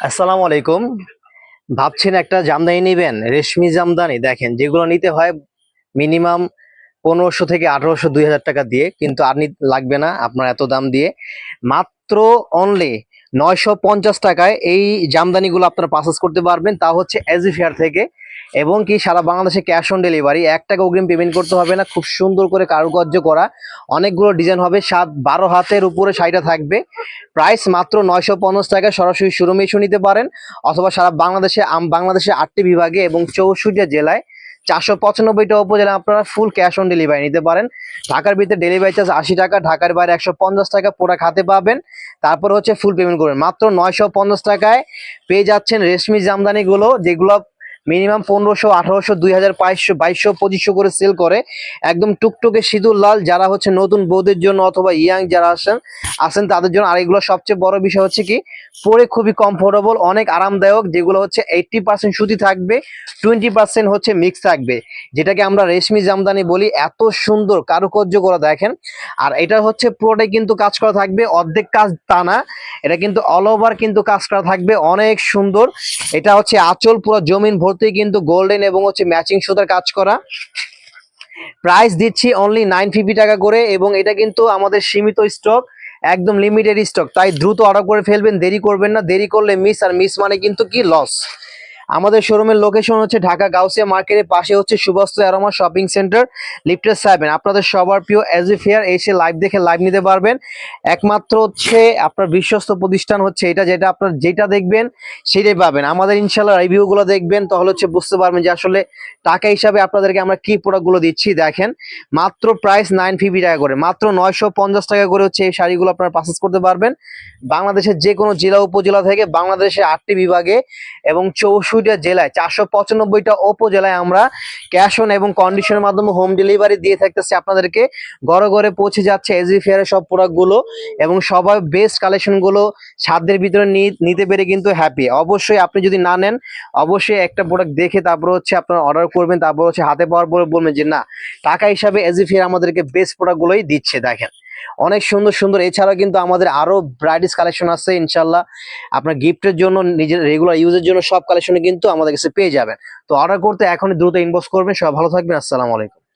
আসসালামু আলাইকুম। ভাবছেন একটা জামদানি নিবেন, রেশমি জামদানি? দেখেন, যেগুলো নিতে হয় মিনিমাম 1500 থেকে 1800 2000 টাকা দিয়ে, কিন্তু আর লাগবে না আপনার এত দাম দিয়ে। মাত্র অনলি 950 টাকায় এই জামদানিগুলো আপনারা পারচেস করতে পারবেন, তা হচ্ছে এজি ফেয়ার থেকে। এবং কি সারা বাংলাদেশে ক্যাশ অন ডেলিভারি, 1 টাকা অগ্রিম পেমেন্ট করতে হবে না। খুব সুন্দর করে কারুকার্য করা অনেকগুলো ডিজাইন হবে, 7-12 হাতের উপরে শাড়িটা থাকবে। প্রাইস মাত্র 950 টাকা। সরাসরি শোরুমে এসে নিতে পারেন, অথবা সারা বাংলাদেশে 8টি বিভাগে এবং 64টা জেলায় 495টা উপজেলায় আপনারা ফুল ক্যাশ অন ডেলিভারি নিতে পারেন। ঢাকার ভিতরে ডেলিভারি চার্জ 80 টাকা, ঢাকার বাইরে 150 টাকা প্রোডাক্ট হাতে পাবেন। তারপর হচ্ছে ফুল পেমেন্ট করবেন। মাত্র 950 টাকায় পেয়ে যাচ্ছেন রেশমি জামদানিগুলো, যেগুলো মিনিমাম 1500, 1800, 2000, 2200, 2200, 2500 করে সেল করে। একদম টুকটুকে সিঁদুর লাল, যারা হচ্ছে নতুন বউদের জন্য অথবা ইয়াং যারা আসেন তাদের জন্য। আর এগুলো সবচেয়ে বড় বিষয় হচ্ছে কি, পরে খুবই কমফোর্টেবল, অনেক আরামদায়ক। যেগুলো হচ্ছে 80% সুতি থাকবে, 20% হচ্ছে মিক্স থাকবে, যেটাকে আমরা রেশমি জামদানি বলি। এত সুন্দর কারুকার্য করা দেখেন। আর এটা হচ্ছে পুরোটাই কিন্তু কাজ করা থাকবে, অর্ধেক কাজ তা না, এটা কিন্তু অল ওভার কিন্তু কাজ করা থাকবে, অনেক সুন্দর। এটা হচ্ছে আঁচল, পুরো জমিন ভর্তি কিন্তু গোল্ডেন এবং হচ্ছে ম্যাচিং সুতার কাজ করা। প্রাইস দিচ্ছি অনলি 950 টাকা করে, এবং এটা কিন্তু আমাদের সীমিত স্টক, একদম লিমিটেড স্টক। তাই দ্রুত অর্ডার করে ফেলবেন, দেরি করবেন না। দেরি করলে মিস, আর মিস মানে কিন্তু কি লস। আমাদের শোরুমের লোকেশন হচ্ছে ঢাকা গাউসিয়া মার্কেটের পাশে হচ্ছে Suvastu aroma shopping centre, lifted 7। আপনাদের সবার প্রিয় এজি ফেয়ার, এসে লাইভ দেখে লাইভ নিতে পারবেন। একমাত্র হচ্ছে আপনার বিশ্বস্ত প্রতিষ্ঠান হচ্ছে এটা, যেটা আপনার যেটা দেখবেন সেটাই পাবেন। আমাদের ইনশাল্লাহ রিভিউগুলো দেখবেন, তাহলে হচ্ছে বুঝতে পারবেন যে আসলে টাকা হিসাবে আপনাদেরকে আমরা কি প্রোডাক্টগুলো দিচ্ছি। দেখেন, মাত্র প্রাইস 950 টাকা করে, মাত্র 950 টাকা করে হচ্ছে এই শাড়িগুলো আপনারা পারচেস করতে পারবেন। বাংলাদেশের যে কোনো জেলা উপজেলা থেকে, বাংলাদেশের 8টি বিভাগে এবং 64টা জেলায়, 495টা উপজেলায় আমরা ক্যাশ অন এবং কন্ডিশনের মাধ্যমে হোম ডেলিভারি দিয়ে থাকতেছি আপনাদেরকে। ঘরে ঘরে পৌঁছে যাচ্ছে এজি ফেয়ারের সব প্রোডাক্টগুলো, এবং সবাই বেস্ট কালেকশনগুলো সাধ্যের ভিতরে নিতে পেরে কিন্তু হ্যাপি। অবশ্যই আপনি যদি না নেন, অবশ্যই একটা প্রোডাক্ট দেখে তারপর হচ্ছে আপনারা অর্ডার করবেন, তারপর হচ্ছে হাতে পাওয়ার পরে বলবেন যে না, টাকা হিসাবে এজি ফেয়ার আমাদেরকে বেস্ট প্রোডাক্টগুলোই দিচ্ছে। দেখেন, অনেক সুন্দর সুন্দর। এছাড়াও কিন্তু আমাদের আরো ব্রাইডালস কালেকশন আছে ইনশাল্লাহ। আপনার গিফটের জন্য, নিজের রেগুলার ইউজের জন্য সব কালেকশনে কিন্তু আমাদের কাছে পেয়ে যাবেন। তো অর্ডার করতে এখনই দ্রুত ইনবক্স করবেন। সবাই ভালো থাকবেন। আসসালামু আলাইকুম।